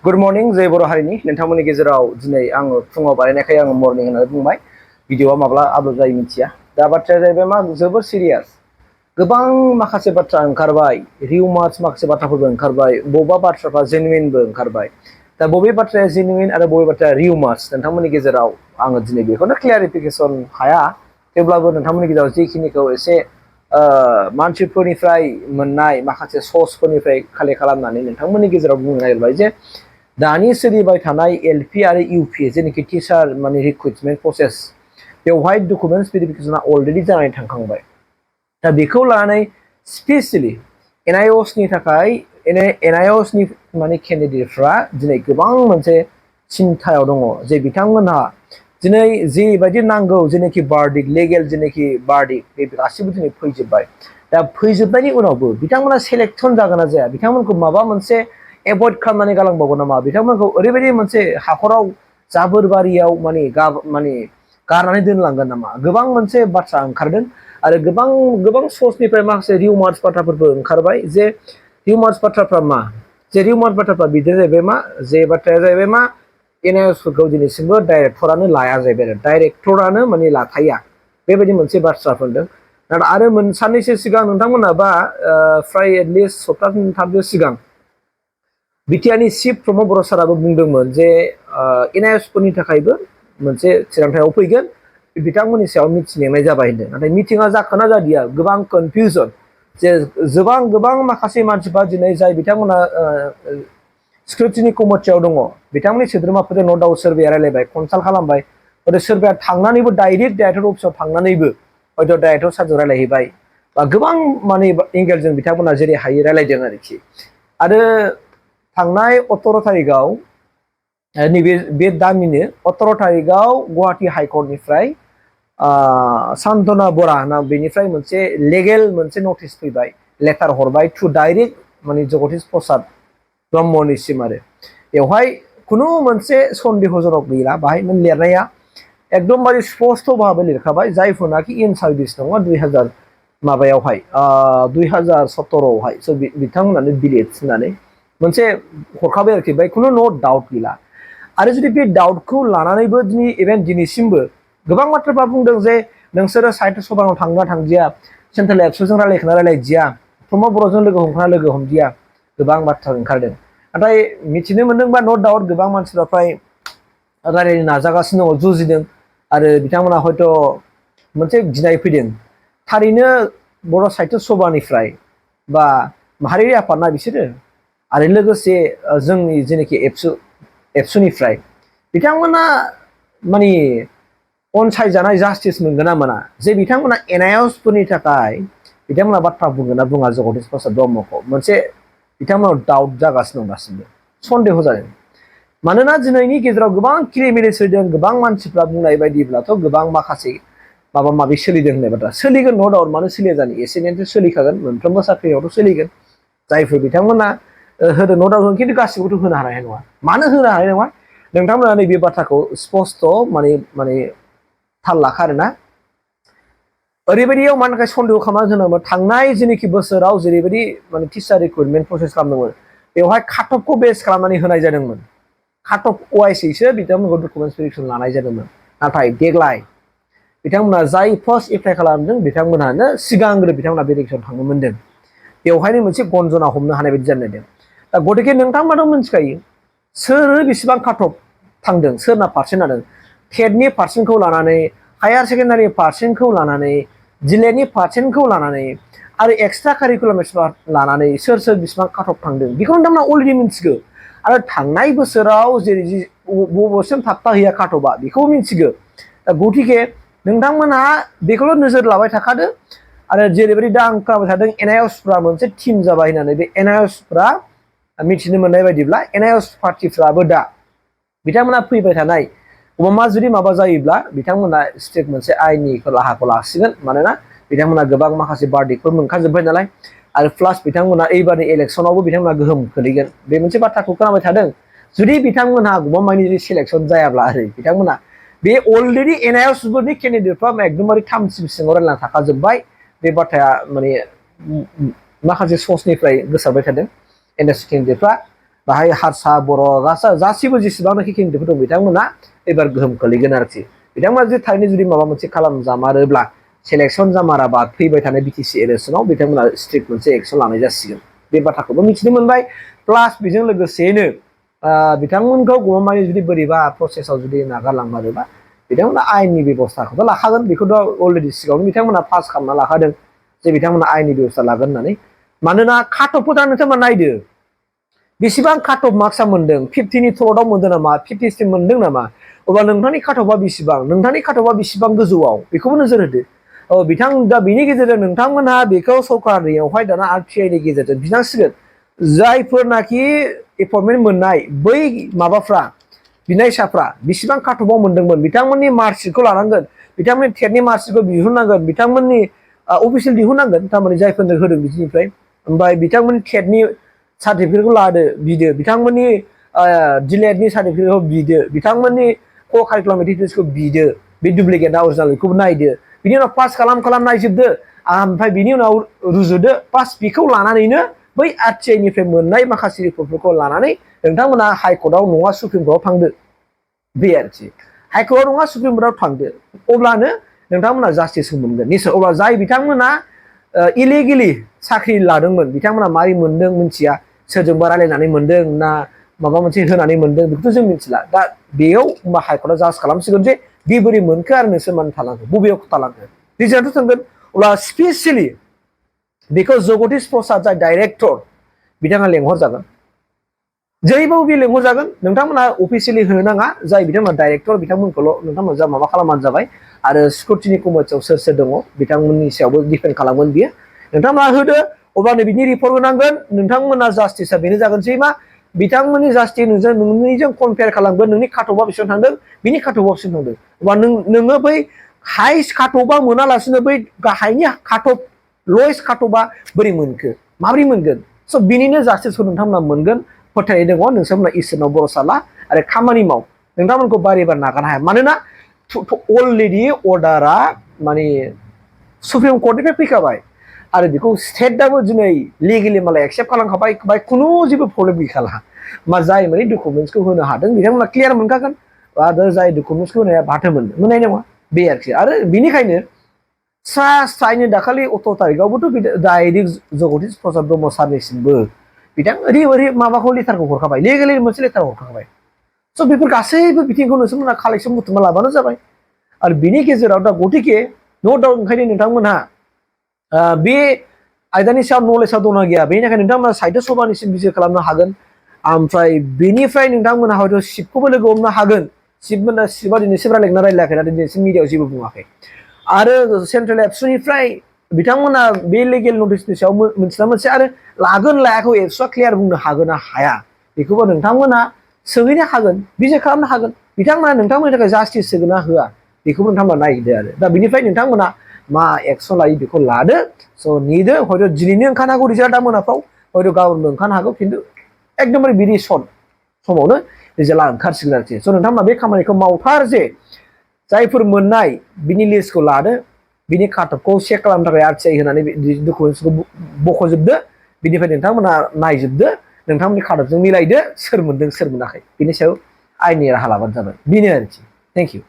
good morning जय बर' हारिनि नोंथांमोननि गेजेराव दिनै आङो फुङाव बानायनायखाय आङो मर्निं होननानै बुंबाय भिडिअआ माब्ला आपल'ड जायो मिथिया दा बाथ्राया जाहैबाय मा जोबोर सिरियास गोबां माखासे बाथ्रा ओंखारबाय रिउमार्स माखासे बाथ्राफोरबो ओंखारबाय बबेबा बाथ्राफ्रा जेनुइनबो ओंखारबाय दा बबे बाथ्राया जेनुइन आरो बबे बाथ्राया रिउमार्स नोंथांमोननि गेजेराव आङो दिनै बेखौनो क्लियारिफिकेसन हाया थेवब्लाबो नोंथांमोननि गेजेराव जिखिनिखौ एसे मानसिफोरनिफ्राय मोननाय माखासे सर्सफोरनिफ्राय कालेक्ट खालामनानै नोंथांमोननि गेजेराव बुंनो नागिरबाय जे दानि सोलिबाय थानाय एलपि आरो इउपि जेनाखि टिचार माने रिक्रुटमेन्ट प्रसेस बेवहाय डकुमेन्ट भेरिफिकेसना अलरेडि जानानै थांखांबाय दा बेखौ लानानै स्पेसियेलि एनआइअसनि थाखाय एनआइअसनि माने केन्डिडेटफ्रा दिनै गोबां मोनसे सिन्थायाव दङ जे बिथांमोनहा दिनै जेबायदि नांगौ जेनाखि बार्डिक लेगेल जेनाखि बार्डिक बे गासिबो दिनै फैजोब्बाय दा फैजोबनायनि उनावबो बिथांमोना सेलेक्सन जागोन ना जाया बिथांमोनखौ माबा मोनसे एभयड खालामनानै गालांबावगोन नामा बिथांमोनखौ ओरैबायदि मोनसे हाखराव जाबोरबारियाव माने गारनानै दोनलांगोन नामा गोबां मोनसे बाथ्रा ओंखारदों आरो गोबां सर्सनिफ्राय माखासे रिउमार्स बाथ्राफोरबो ओंखारबाय जे रिउमार्स बाथ्राफ्रा मा जे रिउमार्स बाथ्राफ्रा बिदिनो जाहैबाय मा जे बाथ्राया जाहैबाय मा एनआइअसफोरखौ दिनैसिमबो डाइरेक्टरानो लाया जाहैबाय आरो डाइरेक्टरानो माने लाखाया बेबायदि मोनसे बाथ्रा बुंदों नाथाय आरो साननैसो सिगां नोंथांमोनाबा फ्राय एटलिस्ट सप्ताह मोनथामसो सिगां बिटिआरनि चिफ प्रमद बर' साराबो बुंदोंमोन जे एनआइअसफोरनि थाखायबो मोनसे थिरांथायाव फैगोन बिथांमोननि सायाव मिटिं लेंनाय जाबाय होनदों नाथाय मिटिङा जाखोना जादिया गोबां कनफिउजन जे गोबां माखासे मानसिफ्रा दिनै जाय बिथांमोना स्क्रुटिनि कमिटियाव दङ बिथांमोननि सोद्रोमाफोरजों न' दाउट सोरबाया रायलायबाय कनसाल्ट खालामबाय हयथ' सोरबाया थांनानैबो डाइरेक्ट डाइरेक्टर अफिसाव थांनानैबो हयथ' डाइरेक्टर सारजों रायलायहैबाय बा गोबां माने एंगेलजों बिथांमोना जेरै हायो रायलायदों आरोखि आरो थांनाय 18 थारिखआव नैबे बे दाननिनो 18 थारिखआव गुवाहाटि हाइकर्टनिफ्राय सान्तना बरा ना बेनिफ्राय मोनसे लेगेल मोनसे नटिस फैबाय लेटार हरबाय टु डाइरेक्ट माने जगदीश प्रसाद ब्रह्मनिसिम आरो बेवहाय खुनु मोनसे सन्देहजनक गैला बाहाय लिरनाया एकदमबारे स्पस्ट भाबै लिरखाबाय जायफोरनाखि इन सार्भिस दङ 2000 माबायावहाय 2017आवहाय स' बिथांमोनानो डिलिट होननानै मोनसे हरखाबाय आरोखि बाय खुनु नो डाउट गैला आरो जुदि बे डाउटखौ लानानैबो दिनैसिमबो गोबां बाथ्राफ्रा बुंदों जे नोंसोरो साहित्य सभायाव थांना थांदिया सेन्ट्रेल एबसुजों रायलायखाना रायलायदिया प्रमद बर'जों लोगो हमखाना लोगो हमदिया गोबां बाथ्रा ओंखारदों नाथाय मिथिनो मोनदोंबा नो डाउट गोबां मानसिफ्रा फ्राय रायलायनो नाजागासिनो दङ जुजिदों आरो बिथांमोना हयथ' मोनसे गिनाय फैदों थारैनो बर' साहित्य सभानिफ्राय बा माहारियारि आफादना बिसोरो आरो लोगोसे जोंनि जेनाखि एबसुनिफ्राय बिथांमोना माने अनसायजानाय जास्टिस मोनगोन ना मोना जे बिथांमोना एनआइअसफोरनि थाखाय बिथांमोना बाथ्रा बुंगोन ना बुङा जगदीश प्रसाद ब्रह्मखौ मोनसे बिथांमोनाव डाउट जागासिनो दं दासिमबो सन्देह जादों मानोना दिनैनि गेजेराव गोबां क्रिमिनेल्स फैदों गोबां मानसिफ्रा बुंनाय बायदिब्लाथ' गोबां माखासे माबा माबि सोलिदों होननाय बाथ्रा सोलिगोन नो डाउट मानो सोलिया जानो एसे एनैथ' सोलिखागोन मोनफ्रोमबो साख्रियावथ' सोलिगोन जायफोर बिथांमोना होदों नो डाउट खिन्थु गासिबोथ' होनो हानाय नङा मानो होनो हानाय नङा नोंथांमोना नैबे बाथ्राखौ स्पस्ट' माने थाल लाखा आरोना ओरैबायदियाव मानि थाखाय सन्देह खालामनानै होनांगौमोन थांनाय जेनाखि बोसोराव जेरैबायदि माने टिचार रिक्रुटमेन्ट प्रसेस खालामदोंमोन बेवहाय काटअफखौ बेस खालामनानै होनाय जादोंमोन काटअफ वाइसैसो बिथांमोनखौ डकुमेन्ट भेरिफिकेसन लानाय जादोंमोन नाथाय देग्लाय बिथांमोना जाय फार्स्ट एप्लाइ खालामदों बिथांमोनानो सिगांग्रो बिथांमोना भेरिफिकेसन थांनो मोनदों बेवहायनो मोनसे गनजना हमनो हानाय बायदि जानो नागिरदों दा गतिके नोंथांमोनाथ' मिथिखायो सोर बेसेबां काटअफ थांदों सोरना पार्सेन्ट जादों टेटनि पार्सेन्टखौ लानानै हायार सेकेन्डारि पार्सेन्टखौ लानानै डिलेडनि पार्सेन्टखौ लानानै आरो एक्सट्रा कारिकुलाम लानानै सोर बेसेबां काटअफ थांदों बेखौ नोंथांमोना अलरेडि मिथिगौ आरो थांनाय बोसोराव जेरै बबेसिम थाबथाहैया काटअफआ बेखौ मिथिगौ दा गतिके नोंथांमोनहा बेखौल' नोजोर लाबाय थाखादो आरो जेरैबायदि दा आं खोनाबाय थादों एनआइअसफ्रा मोनसे टिम जाबाय होननानै बे एनआइअसफ्रा मिथिनो मोननाय बायदिब्ला एनआइअस पार्टिफ्राबो दा बिथांमोना फैबाय थानाय मा जुदि माबा जायोब्ला बिथांमोना स्ट्रिक्ट मोनसे आयेननि राहाखौ लासिगोन मानोना बिथांमोना गोबां माखासे बार्डिकफोर मोनखाजोब्बाय नालाय आरो प्लास बिथांमोना एबारनि इलेक्सनावबो बिथांमोना गोहोम खोलैगोन बे मोनसे बाथ्राखौ खोनाबाय थादों जुदि बिथांमोनहा गमामायनि जुदि सिलेक्सन जायाब्ला आरो बिथांमोना बे अलरेडि एनआइअसफोरनि केन्डिडेटफ्रा एकदमबारे थामसिम सिङाव रायलायना थाखाजोब्बाय बे बाथ्राया माने माखासे सर्सनिफ्राय गोसारबाय थादों एनआइअस केन्डिडेटफ्रा बाहाय हारसा बर' गासिबो जेसेबांनाखि केन्डिडेटफोर दं बिथांमोना एबार गोहोम खोलैगोन आरोखि बिथांमोना जुदि थारैनो जुदि माबा मोनसे खालामजामारोब्ला सेलेक्सन जामाराबा फैबाय थानाय बिटिसि इलेक्सनाव बिथांमोना स्ट्रिक्ट मोनसे एक्सन लानाय जासिगोन बे बाथ्राखौबो मिथिनो मोनबाय प्लास बेजों लोगोसेनो बिथांमोनखौ गमामायै जुदि बोरैबा प्रसेसआव जुदि नागारलांमारोबा बिथांमोना आयेननि बेबस्थाखौथ' लाखागोन बेखौथ' अलरेडि सिगाङावनो बिथांमोना पास खालामना लाखादों जे बिथांमोना आयेननि बेबस्था लागोन होननानै मानोना काटअफखौ दा नोंथांमोना नायदो बेसेबां काटअफ मार्क्सआ मोनदों 50नि थ्र'आव मोनदों नामा 50सिम मोनदों नामा अब्ला नोंथांनि काटअफआ बेसेबां नोंथांनि काटअफआ बेसेबां गोजौआव बेखौबो नोजोर होदो बिथां दा बिनि गेजेरजों नोंथांमोनहा बेखौ सरकारनियावहाय दाना आरटिआइनि गेजेरजों बिनांसिगोन जायफोरनाखि एपइन्टमेन्ट मोननाय बै माबाफ्रा बिनायसाफ्रा बेसेबां काटअफआव मोनदोंमोन बिथांमोननि मार्कशिटखौ लानांगोन बिथांमोननि टेटनि मार्कशिटखौ दिहुननांगोन बिथांमोननि अफिसियेल दिहुननांगोन थारमाने जायफोरनो होदों बिदिनिफ्राय ओमफ्राय बिथांमोननि टेटनि सार्टिफिकेटखौ लादो बिदो बिथांमोननि डिलेटनि सार्टिफिकेटखौ बिदो बिथांमोननि क' कारिकुलाम एक्टिभिटिसखौ बिदो बे डुप्लिकेटआ अरिजिनेल बेखौबो नायदो बिनि उनाव पास खालाम नायजोबदो ओमफ्राय बिनि उनाव रुजुदो पास बेखौ लानानैनो बै आरटिआइनिफ्राय मोननाय माखासे रिपर्टफोरखौ लानानै नोंथांमोना हाइकर्टआव नङा सुप्रिम कर्टआव थांदो बे आरोखि हाइकर्टआव नङा सुप्रिम कर्टआव थांदो अब्लानो नोंथांमोना जास्टिसखौ मोनगोन निश्चय अब्ला जाय बिथांमोना इलिगेलि साख्रि लादोंमोन बिथांमोना मारै मोनदों मिथिया सोरजोंबा रायलायनानै मोनदों ना माबा मोनसे होनानै मोनदों बेखौथ' जों मिथिला दा बेयाव होमबा हाइकर्टआ जाज खालामसिगोन जे बे बोरै मोनखो आरो नोंसोर मानो थालांखो बबेयाव थालांखो रिजनाथ' थांगोन अब्ला स्पेसियेलि बेखौ जगदीश प्रसाद जाय डाइरेक्टर बिथाङा लेंहरजागोन जेरैबाबो बे लेंहरजागोन नोंथांमोना अफिसियेलि होनो नाङा जाय बिथांमोना डाइरेक्टर बिथांमोनखौल' नोंथांमोना जा माबा खालामबानो जाबाय आरो स्क्रुटिनि कमिटियाव सोर सोर दङ बिथांमोननि सायावबो डिपेन्ड खालामगोन बियो नोंथांमोना होदो अब्लानो बिनि रिपर्ट होनांगोन नोंथांमोना जास्टिसआ बेनो जागोनसै मा बिथांमोननि जास्टिस नोंनिजों कम्पेयार खालामगोन नोंनि काटअफआ बेसेबां थांदों बिनि काटअफआ बेसेबां थांदों अब्ला नोङो बै हाइस्ट काटअफआ मोनालासिनो बै गाहायनि काटअफ लयेस्ट काटअफआ बोरै मोनखो माबोरै मोनगोन स' बिनिनो जास्टिसखौ नोंथांमोना मोनगोन फोथायनाय दङ नोंथांमोना इसोरनाव भरसा ला आरो खामानि माव नोंथांमोनखौ बारे बार नागारनो हाया मानोना अलरेडि अर्डारा माने सुप्रिम कर्टनिफ्राय फैखाबाय आरो बेखौ स्टेटआबो दिनै लिगेलि मालाय एक्सेप्ट खालामखाबाय बाय खुनु जेबो प्रब्लेम गैखाला मा जाय माने डकुमेन्टसखौ होनो हादों बिथांमोना क्लियार मोनखागोन आरो जाय डकुमेन्टसखौ होनाया बाथो मोननाय नङा बे आरोखि आरो बिनिखायनो स्रायनो दाखालि 18 तारिखआवबोथ' डाइरेक्ट जगदीश प्रसाद ब्रह्म सारनिसिमबो बिथां ओरै माबाखौ लेटारखौ हरखाबाय लिगेलि मोनसे लेटार हरखाबाय स' बेफोर गासैबो बिथिंखौ नोंथांमोना कालेक्सन बुथुमना लाबानो जाबाय आरो बिनि गेजेराव दा गतिके न' डाउट ओंखायनो नोंथांमोनहा बे आयदानि सायाव नलेजआ दंना गैया बेनि थाखाय नोंथांमोना साहित्य सभानिसिम भिजिट खालामनो हागोन ओमफ्राय बेनिफ्राय नोंथांमोना हयथ' सिटखौबो लोगो हमनो हागोन सिटआ दिनैसिम रायलायाखै नाथाय दिनैसिम मिडियाआव जेबो बुङाखै आरो सेन्ट्रेल एबसुनिफ्राय बिथांमोना बे लिगेल नटिसनि सायाव मोनथिना मोनसे आरो लागोन लायाखौ एबसुआ क्लियार बुंनो हागोन ना हाया बेखौबो नोंथांमोना सोंहैनो हागोन भिजिट खालामनो हागोन बिथांमोना नोंथांमोननि थाखाय जास्टिस होगोन ना होआ बेखौबो नोंथांमोना नायदो आरो दा बिनिफ्राय नोंथांमोना मा एक्सन लायो बेखौ लादो स' नेदो हयथ' दिनैनो ओंखारनो हागौ रिजाल्टआ मोनाफ्राव हयथ' गाबोनबो ओंखारनो हागौ खिन्थु एकदमबारे बिदि सर्ट समावनो रिजाल्टआ ओंखारसिगोन आरोखि स' नोंथांमोना बे खामानिखौ मावथार जे जायफोर मोननाय बिनि लिस्टखौ लादो बिनि काटअफखौ चेक खालामनो थाखाय आरटिआइ होनानै डकुमेन्टसखौ बख'जोबदो बिनिफ्राय नोंथांमोना नायजोबदो नोंथांमोननि काटअफजों मिलायदो सोर मोनदों सोर मोनाखै बिनि सायाव आयेननि राहा लाबानो जाबाय बेनो आरोखि थेंक इउ